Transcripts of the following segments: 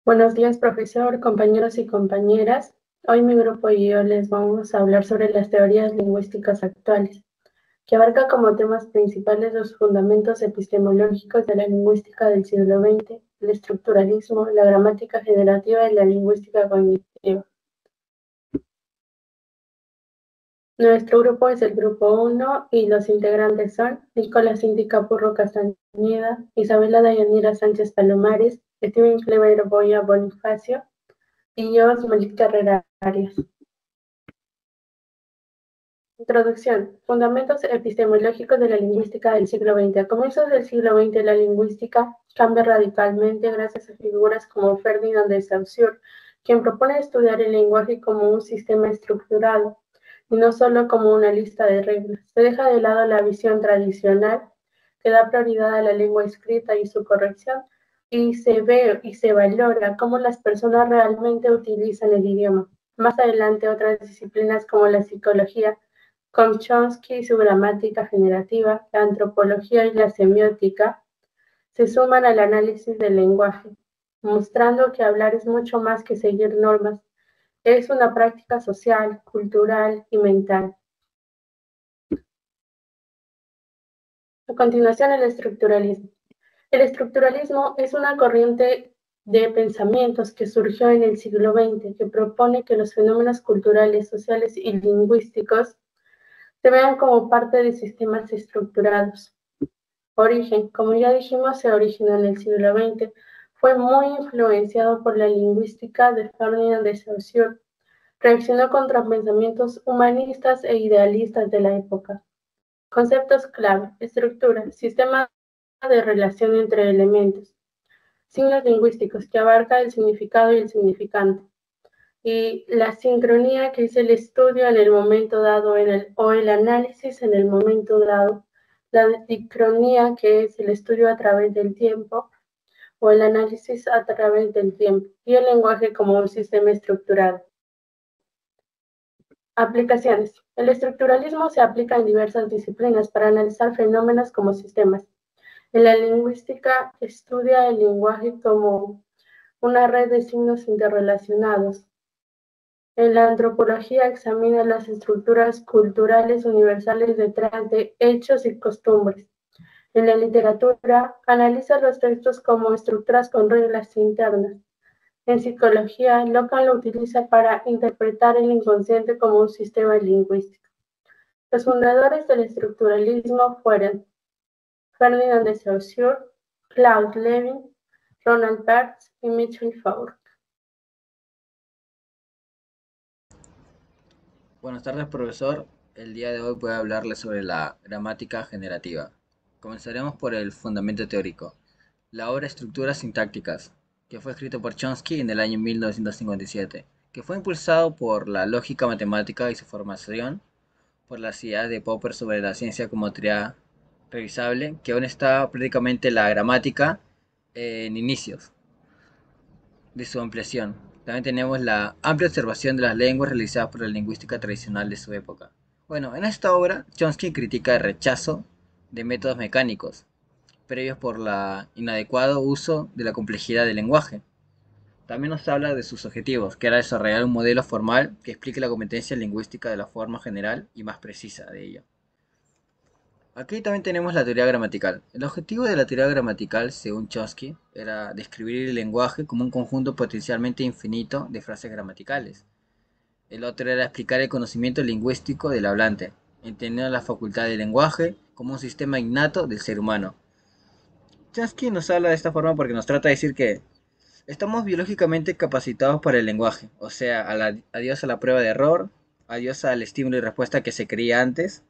Buenos días, profesor, compañeros y compañeras. Hoy mi grupo y yo les vamos a hablar sobre las teorías lingüísticas actuales, que abarca como temas principales los fundamentos epistemológicos de la lingüística del siglo XX, el estructuralismo, la gramática generativa y la lingüística cognitiva. Nuestro grupo es el grupo 1 y los integrantes son Nicolás Cindy Capurro Castañeda, Isabela Dayanira Sánchez Palomares, Steven Clever Boya Bonifacio y yo, Malik Carrera Arias. Introducción. Fundamentos epistemológicos de la lingüística del siglo XX. A comienzos del siglo XX, la lingüística cambia radicalmente gracias a figuras como Ferdinand de Saussure, quien propone estudiar el lenguaje como un sistema estructurado y no solo como una lista de reglas. Se deja de lado la visión tradicional que da prioridad a la lengua escrita y su corrección, y se ve y se valora cómo las personas realmente utilizan el idioma. Más adelante, otras disciplinas como la psicología, con Chomsky y su gramática generativa, la antropología y la semiótica, se suman al análisis del lenguaje, mostrando que hablar es mucho más que seguir normas, es una práctica social, cultural y mental. A continuación, el estructuralismo. El estructuralismo es una corriente de pensamientos que surgió en el siglo XX, que propone que los fenómenos culturales, sociales y lingüísticos se vean como parte de sistemas estructurados. Origen, como ya dijimos, se originó en el siglo XX. Fue muy influenciado por la lingüística de Ferdinand de Saussure. Reaccionó contra pensamientos humanistas e idealistas de la época. Conceptos clave: estructura, sistema de relación entre elementos. Signos lingüísticos, que abarca el significado y el significante. Y la sincronía, que es el estudio en el momento dado o el análisis en el momento dado. La dicronía, que es el estudio a través del tiempo o el análisis a través del tiempo. Y el lenguaje como un sistema estructurado. Aplicaciones. El estructuralismo se aplica en diversas disciplinas para analizar fenómenos como sistemas. En la lingüística estudia el lenguaje como una red de signos interrelacionados. En la antropología examina las estructuras culturales universales detrás de hechos y costumbres. En la literatura analiza los textos como estructuras con reglas internas. En psicología, Lacan lo utiliza para interpretar el inconsciente como un sistema lingüístico. Los fundadores del estructuralismo fueron Ferdinand de Saussure, Claude Levin, Ronald Barthes y Michel Foucault. Buenas tardes, profesor. El día de hoy voy a hablarles sobre la gramática generativa. Comenzaremos por el fundamento teórico. La obra Estructuras sintácticas, que fue escrito por Chomsky en el año 1957, que fue impulsado por la lógica matemática y su formación por las ideas de Popper sobre la ciencia como teoría revisable, que aún está prácticamente la gramática en inicios de su ampliación. También tenemos la amplia observación de las lenguas realizadas por la lingüística tradicional de su época. Bueno, en esta obra, Chomsky critica el rechazo de métodos mecánicos, previos por el inadecuado uso de la complejidad del lenguaje. También nos habla de sus objetivos, que era desarrollar un modelo formal que explique la competencia lingüística de la forma general y más precisa de ello. Aquí también tenemos la teoría gramatical. El objetivo de la teoría gramatical, según Chomsky, era describir el lenguaje como un conjunto potencialmente infinito de frases gramaticales. El otro era explicar el conocimiento lingüístico del hablante, entendiendo la facultad del lenguaje como un sistema innato del ser humano. Chomsky nos habla de esta forma porque nos trata de decir que estamos biológicamente capacitados para el lenguaje, o sea, adiós a la prueba de error, adiós al estímulo y respuesta que se creía antes,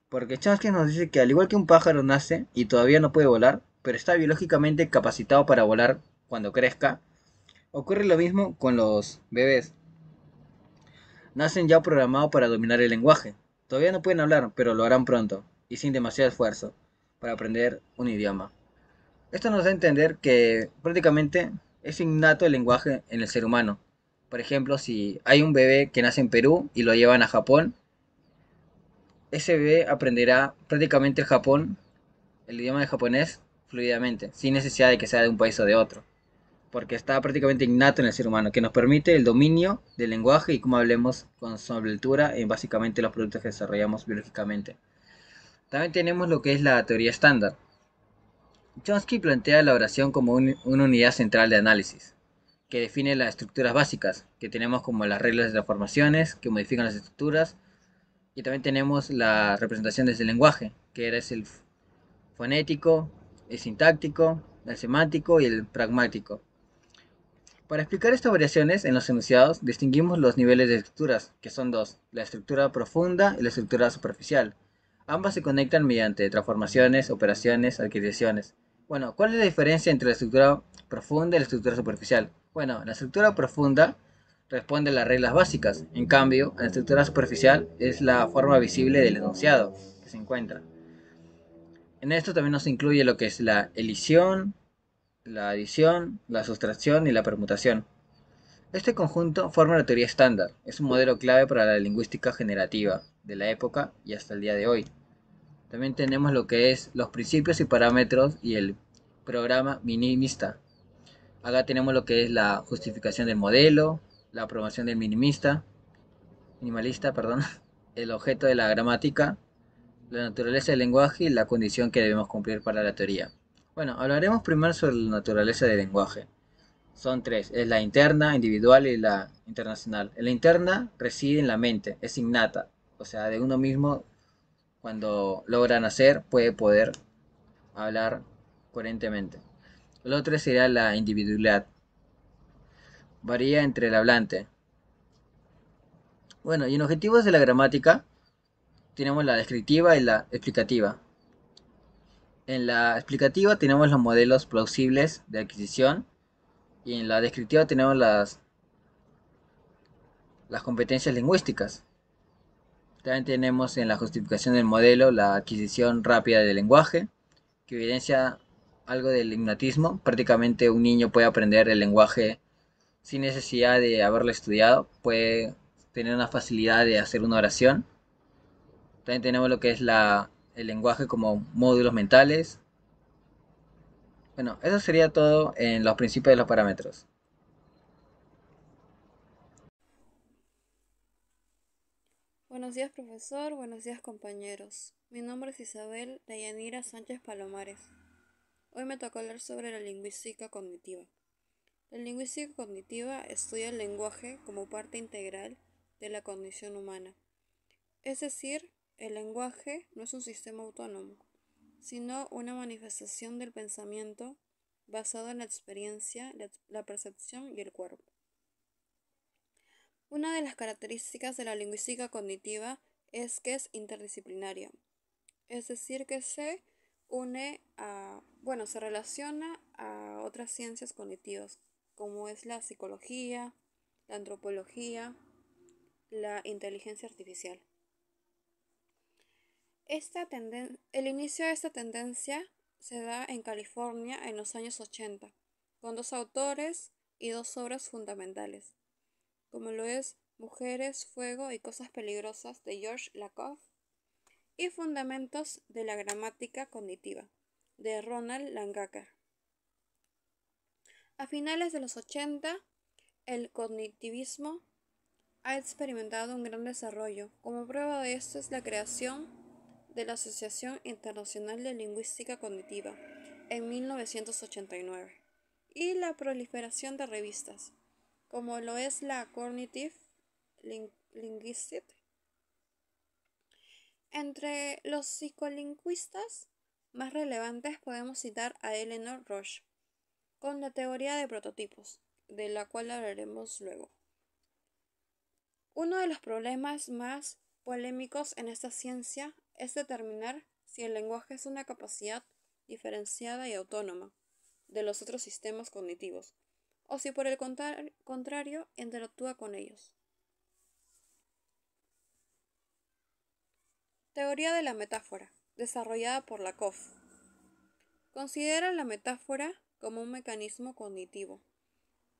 porque Chomsky nos dice que al igual que un pájaro nace y todavía no puede volar, pero está biológicamente capacitado para volar cuando crezca, ocurre lo mismo con los bebés. Nacen ya programados para dominar el lenguaje. Todavía no pueden hablar, pero lo harán pronto, y sin demasiado esfuerzo, para aprender un idioma. Esto nos da a entender que prácticamente es innato el lenguaje en el ser humano. Por ejemplo, si hay un bebé que nace en Perú y lo llevan a Japón, ese bebé aprenderá prácticamente el idioma de japonés fluidamente, sin necesidad de que sea de un país o de otro. porque está prácticamente innato en el ser humano, que nos permite el dominio del lenguaje y cómo hablemos con soltura en básicamente los productos que desarrollamos biológicamente. También tenemos lo que es la teoría estándar. Chomsky plantea la oración como una unidad central de análisis, que define las estructuras básicas, que tenemos como las reglas de las formaciones, que modifican las estructuras, y también tenemos la representación desde el lenguaje, que es el fonético, el sintáctico, el semántico y el pragmático. Para explicar estas variaciones en los enunciados, distinguimos los niveles de estructuras, que son dos, la estructura profunda y la estructura superficial. Ambas se conectan mediante transformaciones, operaciones, adquisiciones. Bueno, ¿cuál es la diferencia entre la estructura profunda y la estructura superficial? Bueno, la estructura profunda responde a las reglas básicas, en cambio, la estructura superficial es la forma visible del enunciado que se encuentra. En esto también nos incluye lo que es la elisión, la adición, la sustracción y la permutación. Este conjunto forma la teoría estándar, es un modelo clave para la lingüística generativa de la época y hasta el día de hoy. También tenemos lo que es los principios y parámetros y el programa minimista. Acá tenemos lo que es la justificación del modelo, la aprobación del minimalista, perdón, el objeto de la gramática, la naturaleza del lenguaje y la condición que debemos cumplir para la teoría. Bueno, hablaremos primero sobre la naturaleza del lenguaje. Son tres, es la interna, individual y la internacional. La interna reside en la mente, es innata, o sea, de uno mismo cuando logra nacer puede poder hablar coherentemente. El otro sería la individualidad, varía entre el hablante. Bueno, y en objetivos de la gramática tenemos la descriptiva y la explicativa. En la explicativa tenemos los modelos plausibles de adquisición y en la descriptiva tenemos las competencias lingüísticas. También tenemos en la justificación del modelo la adquisición rápida del lenguaje, que evidencia algo del innatismo. Prácticamente un niño puede aprender el lenguaje sin necesidad de haberlo estudiado, puede tener una facilidad de hacer una oración. También tenemos lo que es el lenguaje como módulos mentales. Bueno, eso sería todo en los principios de los parámetros. Buenos días, profesor. Buenos días, compañeros. Mi nombre es Isabel Dayanira Sánchez Palomares. Hoy me tocó hablar sobre la lingüística cognitiva. La lingüística cognitiva estudia el lenguaje como parte integral de la cognición humana. Es decir, el lenguaje no es un sistema autónomo, sino una manifestación del pensamiento basado en la experiencia, la percepción y el cuerpo. Una de las características de la lingüística cognitiva es que es interdisciplinaria, es decir, que se relaciona a otras ciencias cognitivas, como es la psicología, la antropología, la inteligencia artificial. El inicio de esta tendencia se da en California en los años 80, con dos autores y dos obras fundamentales, como lo es Mujeres, Fuego y Cosas Peligrosas de George Lakoff y Fundamentos de la Gramática Cognitiva de Ronald Langacker. A finales de los 80, el cognitivismo ha experimentado un gran desarrollo. Como prueba de esto es la creación de la Asociación Internacional de Lingüística Cognitiva en 1989 y la proliferación de revistas, como lo es la Cognitive Linguistics. Entre los psicolingüistas más relevantes podemos citar a Eleanor Roche, con la teoría de prototipos, de la cual hablaremos luego. Uno de los problemas más polémicos en esta ciencia es determinar si el lenguaje es una capacidad diferenciada y autónoma de los otros sistemas cognitivos, o si por el contrario interactúa con ellos. Teoría de la metáfora, desarrollada por Lakoff. Considera la metáfora como un mecanismo cognitivo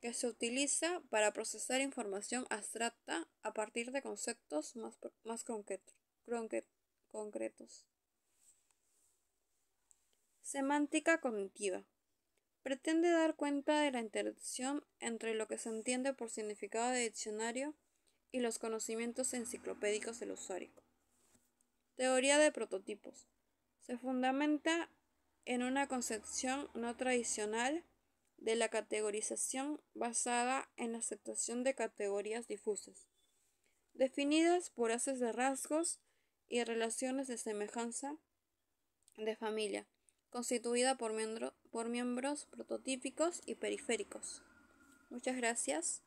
que se utiliza para procesar información abstracta a partir de conceptos más concretos. Semántica cognitiva. Pretende dar cuenta de la interacción entre lo que se entiende por significado de diccionario y los conocimientos enciclopédicos del usuario. Teoría de prototipos. Se fundamenta en una concepción no tradicional de la categorización basada en la aceptación de categorías difusas, definidas por haces de rasgos y relaciones de semejanza de familia, constituida por miembros prototípicos y periféricos. Muchas gracias.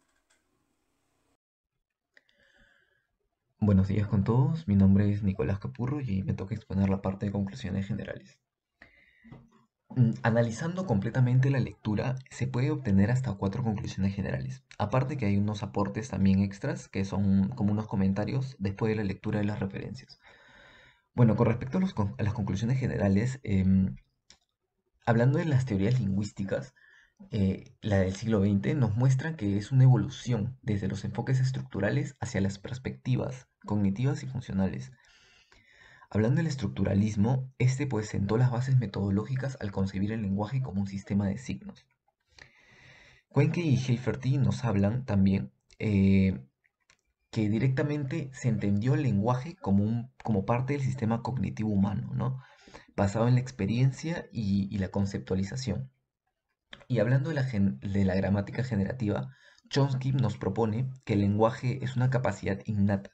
Buenos días con todos, mi nombre es Nicolás Capurro y me toca exponer la parte de conclusiones generales. Analizando completamente la lectura, se puede obtener hasta 4 conclusiones generales. Aparte que hay unos aportes también extras, que son como unos comentarios después de la lectura de las referencias. Bueno, con respecto a las conclusiones generales, hablando de las teorías lingüísticas, la del siglo XX nos muestra que es una evolución desde los enfoques estructurales hacia las perspectivas cognitivas y funcionales. Hablando del estructuralismo, este pues sentó las bases metodológicas al concebir el lenguaje como un sistema de signos. Cuenque y Heiferty nos hablan también que directamente se entendió el lenguaje como parte del sistema cognitivo humano, ¿no? Basado en la experiencia y la conceptualización. Y hablando de la gramática generativa, Chomsky nos propone que el lenguaje es una capacidad innata,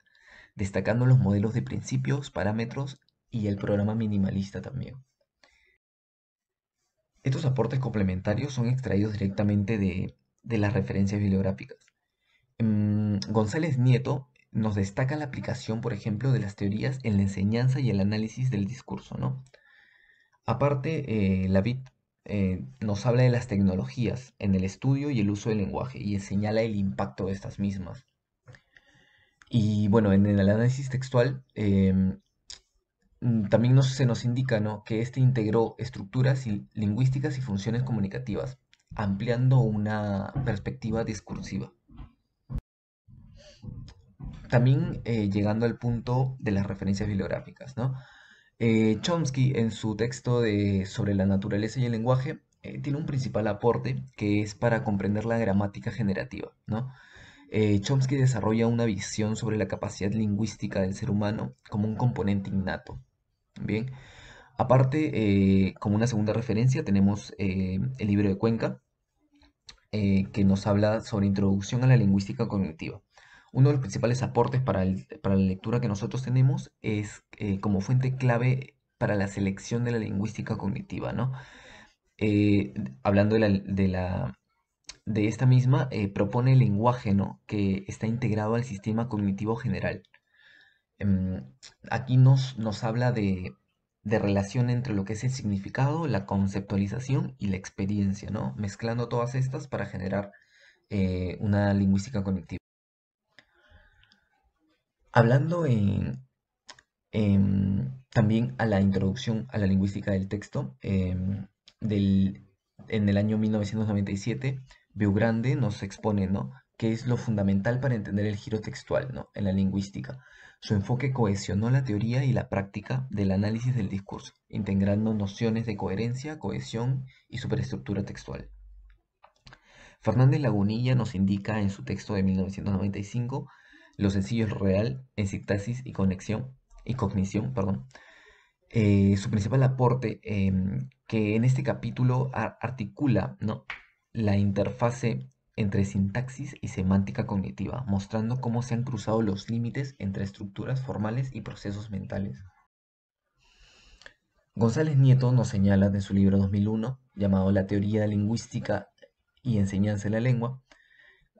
destacando los modelos de principios, parámetros y el programa minimalista también. Estos aportes complementarios son extraídos directamente de las referencias bibliográficas. González Nieto nos destaca la aplicación, por ejemplo, de las teorías en la enseñanza y el análisis del discurso, ¿no? Aparte, Lavitt nos habla de las tecnologías en el estudio y el uso del lenguaje y señala el impacto de estas mismas. Y bueno, en el análisis textual también se nos indica, ¿no?, que este integró estructuras lingüísticas y funciones comunicativas, ampliando una perspectiva discursiva. También llegando al punto de las referencias bibliográficas, ¿no? Chomsky, en su texto sobre la naturaleza y el lenguaje, tiene un principal aporte que es para comprender la gramática generativa, ¿no? Chomsky desarrolla una visión sobre la capacidad lingüística del ser humano como un componente innato. Bien, aparte, como una segunda referencia, tenemos el libro de Cuenca, que nos habla sobre introducción a la lingüística cognitiva. Uno de los principales aportes para la lectura que nosotros tenemos es como fuente clave para la selección de la lingüística cognitiva, ¿no? Hablando de esta misma, propone el lenguaje, ¿no?, que está integrado al sistema cognitivo general. Aquí nos habla de relación entre lo que es el significado, la conceptualización y la experiencia, ¿no?, mezclando todas estas para generar una lingüística cognitiva. Hablando también a la introducción a la lingüística del texto, en el año 1997, Viugrande nos expone, ¿no?, qué es lo fundamental para entender el giro textual, ¿no?, en la lingüística. Su enfoque cohesionó la teoría y la práctica del análisis del discurso, integrando nociones de coherencia, cohesión y superestructura textual. Fernández Lagunilla nos indica en su texto de 1995 lo sencillo es real en sintaxis y cognición, perdón. Su principal aporte, que en este capítulo articula, ¿no?, la interfase entre sintaxis y semántica cognitiva, mostrando cómo se han cruzado los límites entre estructuras formales y procesos mentales. González Nieto nos señala en su libro 2001, llamado La teoría lingüística y enseñanza de la lengua,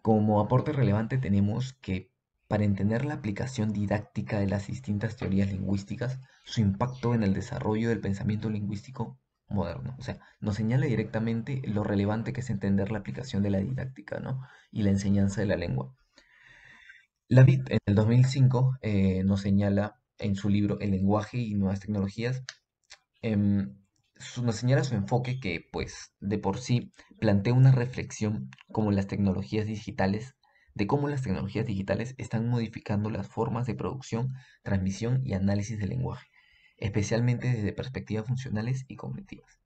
como aporte relevante tenemos que para entender la aplicación didáctica de las distintas teorías lingüísticas, su impacto en el desarrollo del pensamiento lingüístico moderno. O sea, nos señala directamente lo relevante que es entender la aplicación de la didáctica, ¿no?, y la enseñanza de la lengua. Lavitt, en el 2005, nos señala en su libro El lenguaje y nuevas tecnologías, nos señala su enfoque que, pues, de por sí plantea una reflexión de cómo las tecnologías digitales están modificando las formas de producción, transmisión y análisis del lenguaje, especialmente desde perspectivas funcionales y cognitivas.